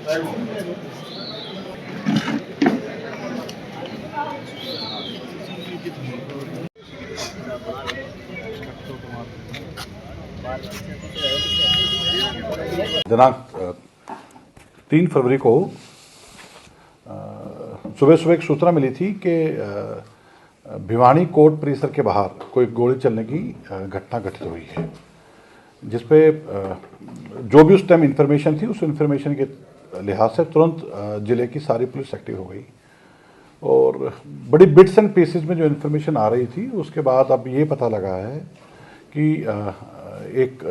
दिनांक 3 फरवरी को सुबह सुबह एक सूचना मिली थी कि भिवानी कोर्ट परिसर के बाहर कोई गोली चलने की घटना घटित हुई है, जिसपे जो भी उस टाइम इन्फॉर्मेशन थी उस इन्फॉर्मेशन के लिहाज से तुरंत जिले की सारी पुलिस एक्टिव हो गई और बड़ी बिट्स एंड पीसेस में जो इन्फॉर्मेशन आ रही थी उसके बाद अब ये पता लगा है कि एक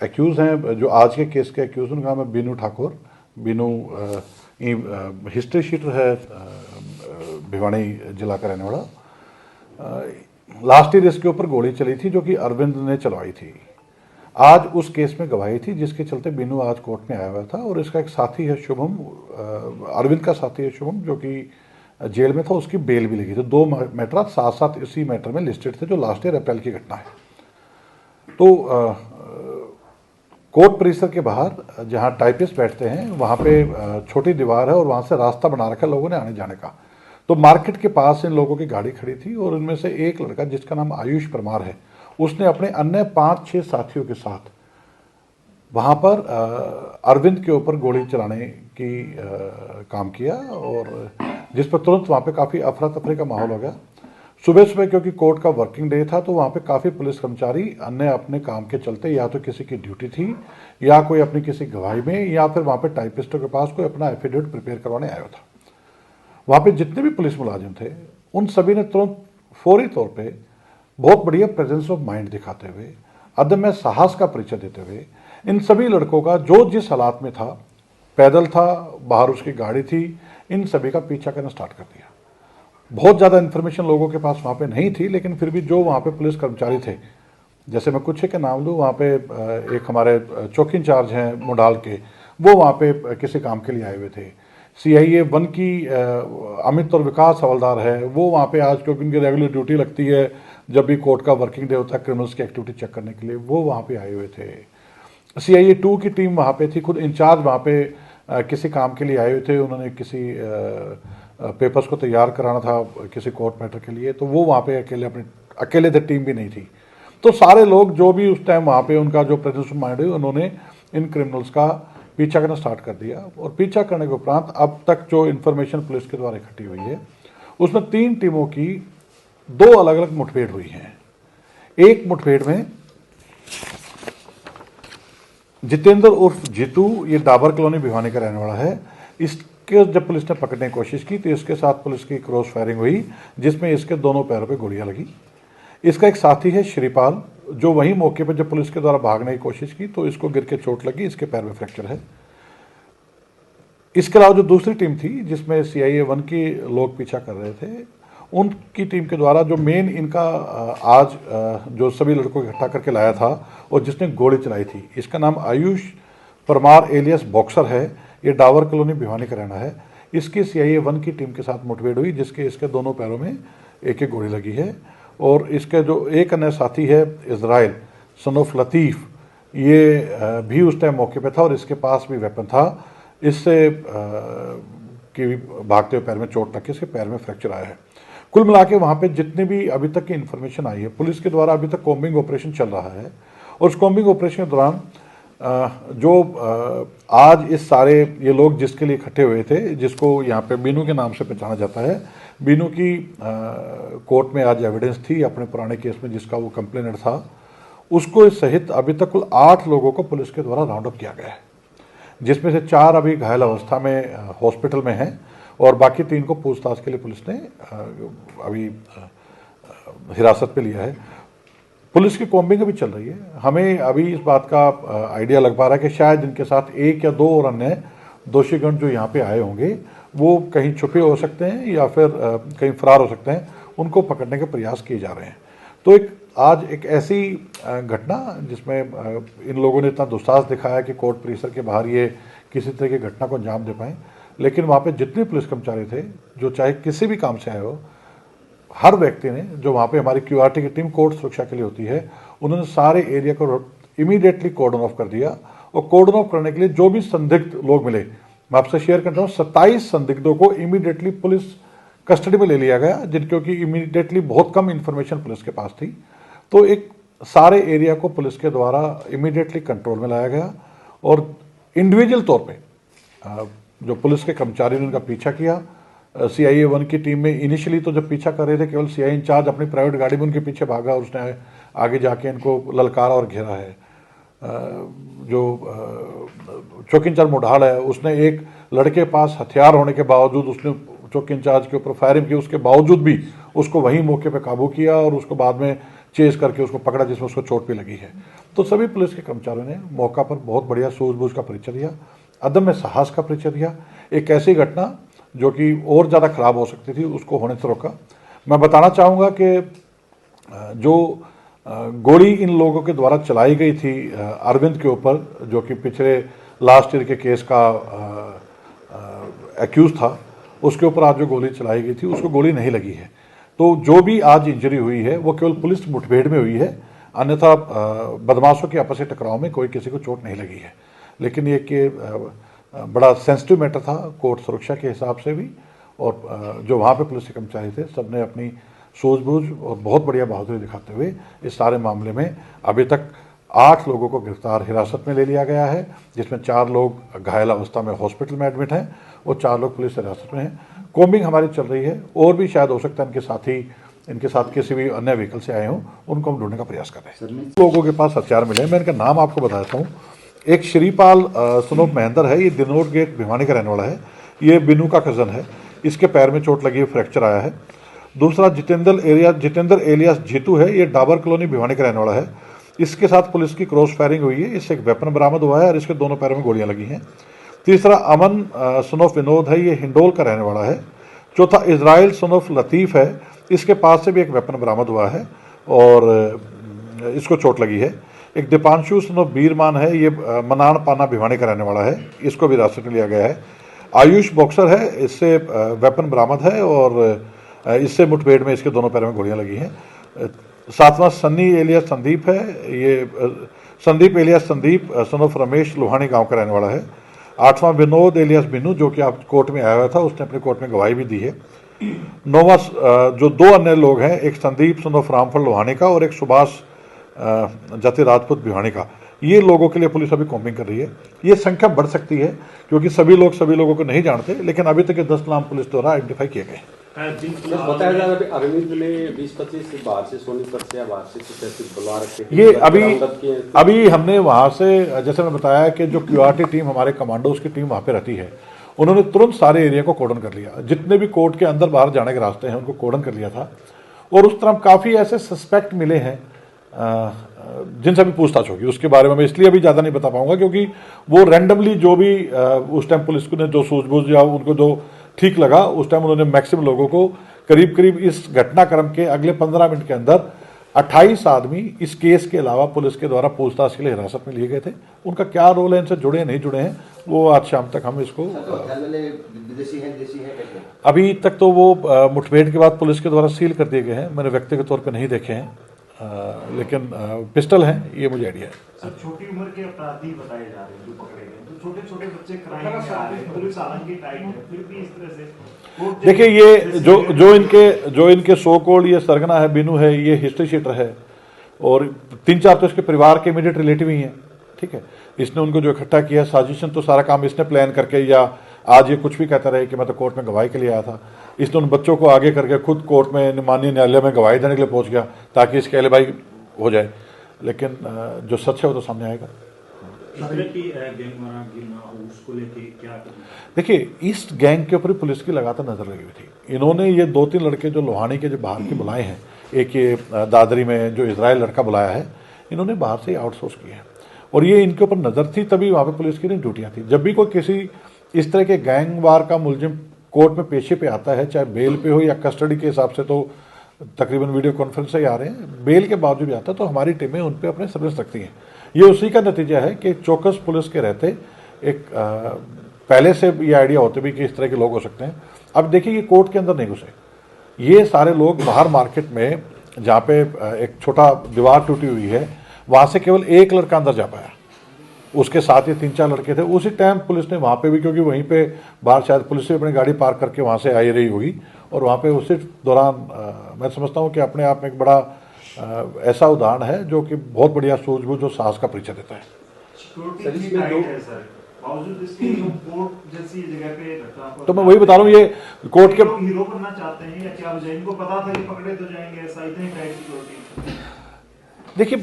एक्यूज़ हैं जो आज के केस के एक्यूज़, उनका नाम है बीनू ठाकुर। बीनू हिस्ट्री शीटर है, भिवानी जिला का रहने वाला। लास्ट ईयर इसके ऊपर गोली चली थी जो कि अरविंद ने चलवाई थी। आज उस केस में गवाही थी जिसके चलते बीनू आज कोर्ट में आया हुआ था और इसका एक साथी है शुभम, अरविंद का साथी है शुभम, जो कि जेल में था, उसकी बेल भी लगी थी। दो मैटर साथ साथ इसी मैटर में लिस्टेड थे जो लास्ट ईयर अप्रैल की घटना है। तो कोर्ट परिसर के बाहर जहां टाइपिस्ट बैठते हैं वहां पे छोटी दीवार है और वहां से रास्ता बना रखा है लोगों ने आने जाने का। तो मार्केट के पास इन लोगों की गाड़ी खड़ी थी और इनमें से एक लड़का जिसका नाम आयुष परमार है, उसने अपने अन्य 5-6 साथियों के साथ वहां पर अरविंद के ऊपर गोली चलाने की काम किया और जिस पर तुरंत वहां पे काफ़ी अफरा तफरी का माहौल हो गया। सुबह सुबह क्योंकि कोर्ट का वर्किंग डे था तो वहाँ पे काफ़ी पुलिस कर्मचारी अन्य अपने काम के चलते या तो किसी की ड्यूटी थी या कोई अपनी किसी गवाही में या फिर वहाँ पे टाइपिस्टों के पास कोई अपना एफिडेविट प्रिपेयर करवाने आया था। वहाँ पे जितने भी पुलिस मुलाजिम थे उन सभी ने तुरंत फौरी तौर पे बहुत बढ़िया प्रेजेंस ऑफ माइंड दिखाते हुए, अदम्य साहस का परिचय देते हुए इन सभी लड़कों का जो जिस हालात में था, पैदल था, बाहर उसकी गाड़ी थी, इन सभी का पीछा करना स्टार्ट कर दिया। बहुत ज़्यादा इन्फॉर्मेशन लोगों के पास वहाँ पे नहीं थी, लेकिन फिर भी जो वहाँ पे पुलिस कर्मचारी थे, जैसे मैं कुछ के नाम लूँ, वहाँ पे एक हमारे चौकी इंचार्ज हैं मुंडाल के, वो वहाँ पे किसी काम के लिए आए हुए थे। CIA 1 की अमित और विकास हवलदार है, वो वहाँ पे आज क्योंकि उनकी रेगुलर ड्यूटी लगती है जब भी कोर्ट का वर्किंग डे होता है क्रिमिनल्स की एक्टिविटी चेक करने के लिए, वो वहाँ पे आए हुए थे। CIA 2 की टीम वहाँ पे थी, खुद इंचार्ज वहाँ पे किसी काम के लिए आए हुए थे, उन्होंने किसी पेपर्स को तैयार कराना था किसी कोर्ट मैटर के लिए, तो वो वहाँ पे अकेले थे, टीम भी नहीं थी। तो सारे लोग जो भी उस टाइम वहाँ पे उनका जो प्रेजेंस ऑफ माइंड है, उन्होंने इन क्रिमिनल्स का पीछा करना स्टार्ट कर दिया और पीछा करने के उपरांत अब तक जो इन्फॉर्मेशन पुलिस के द्वारा इकट्ठी हुई है उसमें 3 टीमों की 2 अलग अलग मुठभेड़ हुई हैं। एक मुठभेड़ में जितेंद्र उर्फ जीतू, ये डाबर कॉलोनी भिवानी का रहने वाला है, इसके जब पुलिस ने पकड़ने की कोशिश की तो इसके साथ पुलिस की क्रॉस फायरिंग हुई जिसमें इसके दोनों पैरों पे गोलियां लगी। इसका एक साथी है श्रीपाल, जो वहीं मौके पर जब पुलिस के द्वारा भागने की कोशिश की तो इसको गिर के चोट लगी, इसके पैर में फ्रैक्चर है। इसके अलावा जो दूसरी टीम थी जिसमें CIA 1 के लोग पीछा कर रहे थे, उनकी टीम के द्वारा जो मेन इनका आज जो सभी लड़कों को इकट्ठा करके लाया था और जिसने गोली चलाई थी, इसका नाम आयुष परमार एलियस बॉक्सर है, ये डावर कॉलोनी भिवानी का रहना है। इसकी CIA 1 की टीम के साथ मुठभेड़ हुई जिसके इसके दोनों पैरों में एक एक गोली लगी है और इसके जो एक अन्य साथी है इजराइल सन ऑफ लतीफ़, ये भी उस टाइम मौके पे था और इसके पास भी वेपन था। इससे कि भागते हुए पैर में चोट लग के इसके पैर में फ्रैक्चर आया है। कुल मिला के वहाँ पे जितने भी अभी तक की इन्फॉर्मेशन आई है, पुलिस के द्वारा अभी तक कॉम्बिंग ऑपरेशन चल रहा है और उस कॉम्बिंग ऑपरेशन के दौरान जो आज इस सारे ये लोग जिसके लिए इकट्ठे हुए थे, जिसको यहाँ पे बीनू के नाम से पहचाना जाता है, बीनू की कोर्ट में आज एविडेंस थी अपने पुराने केस में जिसका वो कंप्लेनेंट था, उसको सहित अभी तक कुल 8 लोगों को पुलिस के द्वारा राउंड अप किया गया है, जिसमें से 4 अभी घायल अवस्था में हॉस्पिटल में हैं और बाकी 3 को पूछताछ के लिए पुलिस ने अभी हिरासत पे लिया है। पुलिस की कॉम्बिंग अभी चल रही है। हमें अभी इस बात का आइडिया लग पा रहा है कि शायद इनके साथ 1 या 2 और अन्य दोषीगण जो यहाँ पे आए होंगे वो कहीं छुपे हो सकते हैं या फिर कहीं फरार हो सकते हैं, उनको पकड़ने के प्रयास किए जा रहे हैं। तो आज एक ऐसी घटना जिसमें इन लोगों ने इतना दुस्साहस दिखाया कि कोर्ट परिसर के बाहर ये किसी तरह की घटना को अंजाम दे पाएँ, लेकिन वहाँ पे जितने पुलिस कर्मचारी थे जो चाहे किसी भी काम से आए हो, हर व्यक्ति ने, जो वहाँ पे हमारी QRT की टीम कोर्ट सुरक्षा के लिए होती है, उन्होंने सारे एरिया को इमीडिएटली कॉर्डन ऑफ कर दिया और कोर्डन ऑफ करने के लिए जो भी संदिग्ध लोग मिले, मैं आपसे शेयर करता हूँ 27 संदिग्धों को इमीडिएटली पुलिस कस्टडी में ले लिया गया, जिनकी कि इमीडिएटली बहुत कम इंफॉर्मेशन पुलिस के पास थी। तो एक सारे एरिया को पुलिस के द्वारा इमीडिएटली कंट्रोल में लाया गया और इंडिविजुअल तौर पे जो पुलिस के कर्मचारियों ने उनका पीछा किया। CIA 1 की टीम में इनिशियली तो जब पीछा कर रहे थे, केवल CI इंचार्ज अपनी प्राइवेट गाड़ी में उनके पीछे भागा और उसने आगे जाके इनको ललकारा और घेरा है। जो चौकी इंचार्ज मोढाल है, उसने एक लड़के के पास हथियार होने के बावजूद उसने चौकी इंचार्ज के ऊपर फायरिंग की, उसके बावजूद भी उसको वहीं मौके पे काबू किया और उसको बाद में चेस करके उसको पकड़ा, जिसमें उसको चोट भी लगी है। तो सभी पुलिस के कर्मचारियों ने मौका पर बहुत बढ़िया सूझबूझ का परिचय दिया, अदम्य साहस का परिचय दिया। एक ऐसी घटना जो कि और ज़्यादा खराब हो सकती थी, उसको होने से रोका। मैं बताना चाहूँगा कि जो गोली इन लोगों के द्वारा चलाई गई थी अरविंद के ऊपर, जो कि पिछले लास्ट ईयर के केस का एक्यूज था, उसके ऊपर आज जो गोली चलाई गई थी उसको गोली नहीं लगी है। तो जो भी आज इंजरी हुई है वो केवल पुलिस मुठभेड़ में हुई है, अन्यथा बदमाशों के आपस में टकराव में कोई किसी को चोट नहीं लगी है। लेकिन ये कि बड़ा सेंसिटिव मैटर था कोर्ट सुरक्षा के हिसाब से भी, और जो वहाँ पे पुलिस के कर्मचारी थे सबने अपनी सूझबूझ और बहुत बढ़िया बहादुरी दिखाते हुए इस सारे मामले में अभी तक 8 लोगों को गिरफ्तार हिरासत में ले लिया गया है, जिसमें 4 लोग घायल अवस्था में हॉस्पिटल में एडमिट हैं और 4 लोग पुलिस हिरासत में हैं। कॉम्बिंग हमारी चल रही है, और भी शायद हो सकता है इनके साथ किसी भी अन्य व्हीकल से आए हों, उनको हम ढूंढने का प्रयास कर रहे हैं। लोगों के पास हथियार मिले हैं, मैं इनका नाम आपको बताता हूँ। एक श्रीपाल सुनोप महेंद्र है, ये दिनोट गेट भिवानी का रहने वाला है, ये बिनू का कज़न है, इसके पैर में चोट लगी है, फ्रैक्चर आया है। दूसरा जितेंद्र एलियास जीतू है, ये डाबर कॉलोनी भिवानी का रहने वाला है, इसके साथ पुलिस की क्रॉस फायरिंग हुई है, इससे एक वेपन बरामद हुआ है और इसके दोनों पैरों में गोलियां लगी हैं। तीसरा अमन सनोफ विनोद है, ये हिंडोल का रहने वाला है। चौथा इजराइल सनोफ लतीफ़ है, इसके पास से भी एक वेपन बरामद हुआ है और इसको चोट लगी है। एक दीपांशु सनोफ बीरमान है, ये मनान पाना भिवानी का रहने वाला है, इसको भी हिरासत में लिया गया है। आयुष बॉक्सर है, इससे वेपन बरामद है और इससे मुठभेड़ में इसके दोनों पैरों में गोलियां लगी हैं। 7वां सन्नी एलियास संदीप है, ये संदीप एलियास संदीप सनोफ रमेश लोहानी गांव का रहने वाला है। 8वां विनोद एलियास बिनू, जो कि आप कोर्ट में आया हुआ था, उसने अपने कोर्ट में गवाही भी दी है। 9वां जो 2 अन्य लोग हैं, एक संदीप सनोफ रामफल लोहानी का और एक सुभाष जाति राजपूत भिवानी का, ये लोगों के लिए पुलिस अभी कॉम्बिंग कर रही है। ये संख्या बढ़ सकती है क्योंकि सभी लोगों को नहीं जानते, लेकिन अभी तक 10 नाम पुलिस द्वारा आइडेंटिफाई किए गए। बताया जा रहा है अरविंद ने 20-25 बाहर से सोनीपत से या बाहर से कुछ ऐसे बुला रखे। ये अभी हमने वहाँ से, जैसे मैं बताया कि जो QRT टीम हमारे कमांडोज की टीम वहाँ पे रहती है, उन्होंने तुरंत सारे एरिया को कोर्डन कर लिया, जितने भी कोर्ट के अंदर बाहर जाने के रास्ते हैं उनको कोर्डन कर लिया था। और उस तरह काफ़ी ऐसे सस्पेक्ट मिले हैं जिनसे भी पूछताछ होगी, उसके बारे में मैं इसलिए अभी ज़्यादा नहीं बता पाऊंगा क्योंकि वो रैंडमली जो भी उस टाइम पुलिस ने जो सूझबूझ या उनको जो ठीक लगा उस टाइम उन्होंने मैक्सिमम लोगों को करीब इस घटनाक्रम के अगले 15 मिनट के अंदर 28 आदमी इस केस के अलावा पुलिस के द्वारा पूछताछ के लिए हिरासत में लिए गए थे। उनका क्या रोल है, इनसे जुड़े नहीं जुड़े हैं, वो आज शाम तक हम इसको विदेशी है अभी तक तो वो मुठभेड़ के बाद पुलिस के द्वारा सील कर दिए गए हैं, मैंने व्यक्तिगत तौर पर नहीं देखे हैं, लेकिन पिस्टल हैं, ये मुझे आइडिया है। सर, छोटी उम्र के अपराधी बताए जा रहे हैं जो पकड़े गए, तो छोटे बच्चे क्राइम में आ रहे हैं, पुलिस हालांकि टाइट है, फिर भी इस तरह से देखिए ये जो इनके सो कॉल्ड ये सरगना है, बिनू है, ये हिस्ट्री शीटर है और 3-4 तो इसके परिवार के इमीडिएट रिलेटिव ही हैं, ठीक है। इसने उनको जो इकट्ठा किया, साजिशन तो सारा काम इसने प्लान करके, या आज ये कुछ भी कहता रहे कि मैं तो कोर्ट में गवाही के लिए आया था, इसने उन बच्चों को आगे करके खुद कोर्ट में माननीय न्यायालय में गवाही देने के लिए पहुंच गया ताकि इसके एलिबाई हो जाए, लेकिन जो सच है वो तो सामने आएगा। देखिए इस गैंग के ऊपर पुलिस की लगातार नजर लगी हुई थी। इन्होंने ये 2-3 लड़के जो लोहानी के जो बाहर के बुलाए हैं, एक ये दादरी में जो इजराइल लड़का बुलाया है, इन्होंने बाहर से आउटसोर्स किया है और ये इनके ऊपर नजर थी, तभी वहाँ पे पुलिस की ड्यूटियाँ थी। जब भी कोई किसी इस तरह के गैंगवार का मुलजिम कोर्ट में पेशी पे आता है, चाहे बेल पे हो या कस्टडी के हिसाब से, तो तकरीबन वीडियो कॉन्फ्रेंस से ही आ रहे हैं, बेल के बावजूद भी आता है, तो हमारी टीमें उन पर अपने सर्विस रखती हैं। ये उसी का नतीजा है कि चौकस पुलिस के रहते एक पहले से ये आइडिया होते भी कि इस तरह के लोग हो सकते हैं। अब देखिए ये कोर्ट के अंदर नहीं घुसे, ये सारे लोग बाहर मार्केट में, जहाँ पे एक छोटा दीवार टूटी हुई है, वहाँ से केवल एक लड़का अंदर जा पाया, उसके साथ ही 3-4 लड़के थे। उसी टाइम पुलिस ने वहाँ पे भी, क्योंकि वहीं पे बाहर शायद पुलिस से अपनी गाड़ी पार्क करके वहाँ से आई रही होगी, और वहाँ पे उसी दौरान मैं समझता हूँ कि अपने आप में एक बड़ा ऐसा उदाहरण है जो कि बहुत बढ़िया सूझबूझ और साहस का परिचय देता है। सिक्योरिटी इतनी टाइट है सर, बावजूद इसके लोग कोर्ट जैसी जगह पे घटना को, तो मैं वही बता रहा हूँ, ये कोर्ट के लोग हीरो बनना चाहते हैं या क्या वजह, इनको पता था कि पकड़े तो जाएंगे, ऐसा इतनी टाइट सिक्योरिटी। देखिए,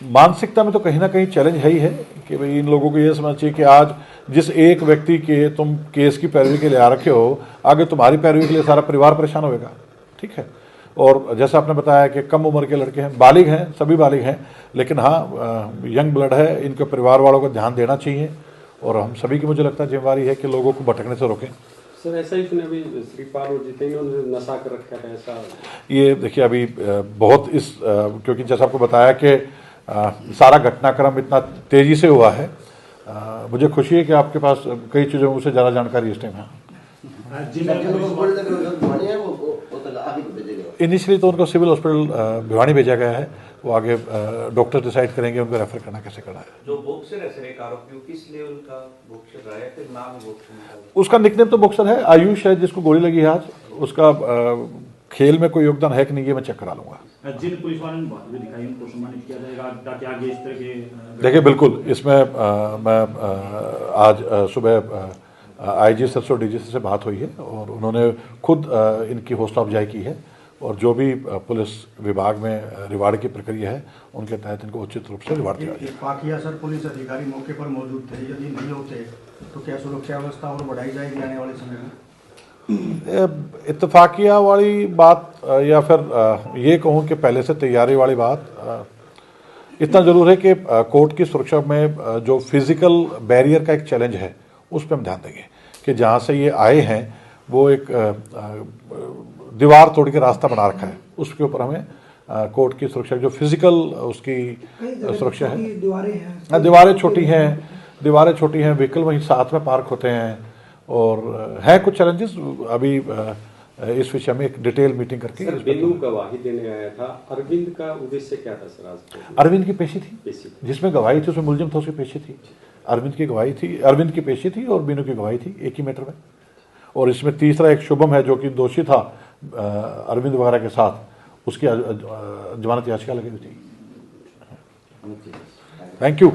मानसिकता में तो कहीं ना कहीं चैलेंज है ही है कि भाई इन लोगों को ये समझना चाहिए कि आज जिस एक व्यक्ति के तुम केस की पैरवी के लिए आ रखे हो, आगे तुम्हारी पैरवी के लिए सारा परिवार परेशान होएगा। ठीक है, और जैसा आपने बताया कि कम उम्र के लड़के हैं, बालिग हैं, सभी बालिग हैं, लेकिन हाँ यंग ब्लड है, इनके परिवार वालों को ध्यान देना चाहिए, और हम सभी की मुझे लगता है जिम्मेवारी है कि लोगों को भटकने से रोकें। सर ऐसा ही सुने अभी श्रीपाल और जितेंद्र उन्होंने नशा कर रखा था, ऐसा ये देखिए अभी बहुत क्योंकि जैसा आपको बताया कि सारा घटनाक्रम इतना तेजी से हुआ है, मुझे खुशी है कि आपके पास कई चीज़ों से ज़्यादा जानकारी इस टाइम है। इनिशियली तो उनको सिविल हॉस्पिटल भिवानी भेजा गया है, वो आगे डॉक्टर डिसाइड करेंगे उनको रेफर करना कैसे करना है। जो बॉक्सर है सर, एक आरोपी किस लेवल का बॉक्सर रहा है, फिर नाम बॉक्सर, उसका निकनेम तो बॉक्सर है, आयुष है जिसको गोली लगी है आज, उसका खेल में कोई योगदान है कि नहीं ये मैं चेक करा लूंगा। जिन पुलिस वालों ने बहादुरी दिखाई उनको सम्मानित किया जाएगा ताकि आगे इस तरह के देखिए बिल्कुल, इसमें मैं आज सुबह आईजी सरसों डीजी से बात हुई है और उन्होंने खुद इनकी हौसला अफजाई की है, और जो भी पुलिस विभाग में रिवार्ड की प्रक्रिया है उनके तहत इनको उचित रूप से रिवार्ड दिया जाएगा। पाकिया सर पुलिस अधिकारी मौके पर मौजूद थे, यदि नहीं होते तो क्या सुरक्षा व्यवस्था और बढ़ाई जाएगी आने वाले समय में? इत्तफाकिया वाली बात या फिर ये कहूँ कि पहले से तैयारी वाली बात, इतना ज़रूर है कि कोर्ट की सुरक्षा में जो फिज़िकल बैरियर का एक चैलेंज है उस पर हम ध्यान देंगे कि जहाँ से ये आए हैं वो एक दीवार तोड़ के रास्ता बना रखा है, उसके ऊपर हमें कोर्ट की सुरक्षा जो फिज़िकल उसकी सुरक्षा है, दीवारें छोटी हैं, व्हीकल वहीं साथ में पार्क होते हैं, और है कुछ चैलेंजेस। अभी इस विषय में एक डिटेल मीटिंग करके सर बिनु गवाही देने आया था, अरविंद का उद्देश्य क्या था सर आज? अरविंद की पेशी थी, जिसमें गवाही थी उसमें मुलजिम था, उसकी पेशी थी, अरविंद की गवाही थी, अरविंद की पेशी थी और बिनु की गवाही थी एक ही मैटर में। और इसमें तीसरा एक शुभम है जो कि दोषी था अरविंद वगैरह के साथ, उसकी जमानत याचिका लगी हुई थी। Thank you.